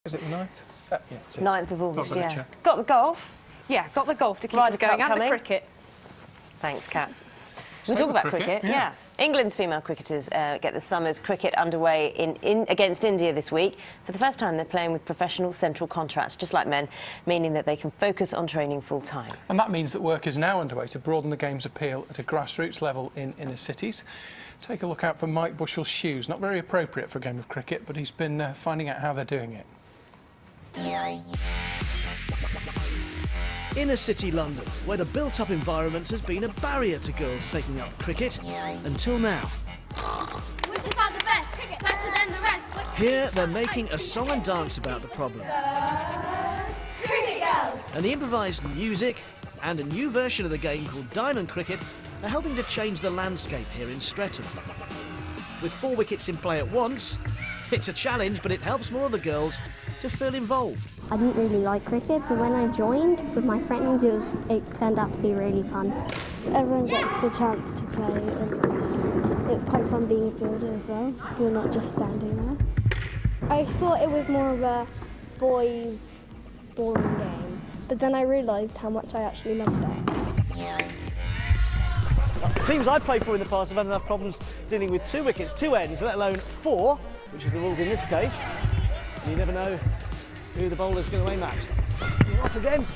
Is it the 9th? Yeah, it's 9th of August, Got yeah. Got the golf? Yeah, got the golf to keep us going, and the cricket. Thanks, Kat. We'll talk about cricket. Yeah. England's female cricketers get the summer's cricket underway against India this week. For the first time, they're playing with professional central contracts, just like men, meaning that they can focus on training full-time. And that means that work is now underway to broaden the game's appeal at a grassroots level in inner cities. Take a look out for Mike Bushell's shoes. Not very appropriate for a game of cricket, but he's been finding out how they're doing it. Inner city London, where the built-up environment has been a barrier to girls taking up cricket until now. Which is the best? Cricket better than the rest. Here they're making a song and dance about the problem. Cricket girls! And the improvised music and a new version of the game called Diamond Cricket are helping to change the landscape here in Streatham. With 4 wickets in play at once, it's a challenge, but it helps more of the girls to feel involved. I didn't really like cricket, but when I joined with my friends, it turned out to be really fun. Everyone gets the chance to play, and it's quite fun being a fielder as well. You're not just standing there. I thought it was more of a boys' boring game, but then I realised how much I actually loved it. The teams I've played for in the past have had enough problems dealing with 2 wickets, 2 ends, let alone 4, which is the rules in this case. And you never know who the bowler's going to aim at. You're off again.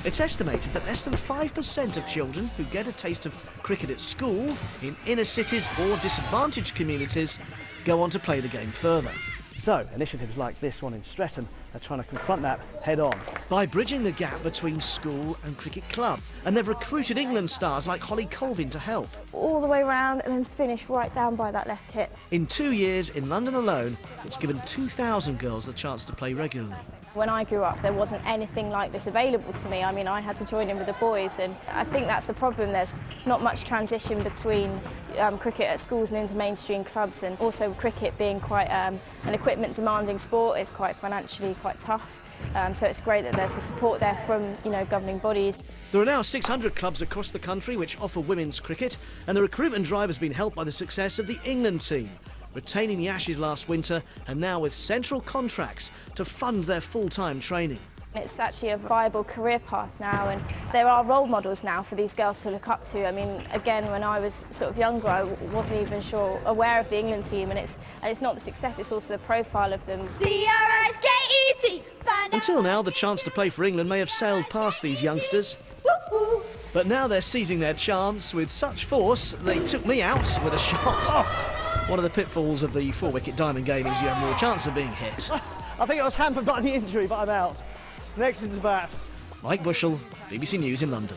It's estimated that less than 5% of children who get a taste of cricket at school, in inner cities or disadvantaged communities, go on to play the game further. So, initiatives like this one in Streatham are trying to confront that head on. By bridging the gap between school and cricket club. And they've recruited England stars like Holly Colvin to help. All the way around and then finish right down by that left hip. In 2 years, in London alone, it's given 2,000 girls the chance to play regularly. When I grew up, there wasn't anything like this available to me. I mean, I had to join in with the boys, and I think that's the problem. There's not much transition between cricket at schools and into mainstream clubs, and also cricket being quite an equipment-demanding sport is quite financially quite tough. So it's great that there's a support there from, governing bodies. There are now 600 clubs across the country which offer women's cricket, and the recruitment drive has been helped by the success of the England team, retaining the Ashes last winter and now with central contracts to fund their full-time training. It's actually a viable career path now, and there are role models now for these girls to look up to. I mean, again, when I was sort of younger, I wasn't even aware of the England team, and it's not the success, it's also the profile of them. C-R-I-S-K-E-T! Until now, the chance to play for England may have sailed past these youngsters. But now they're seizing their chance with such force, they took me out with a shot. One of the pitfalls of the 4-wicket diamond game is you have more chance of being hit. I think I was hampered by the injury, but I'm out. Next is the bat. Mike Bushell, BBC News in London.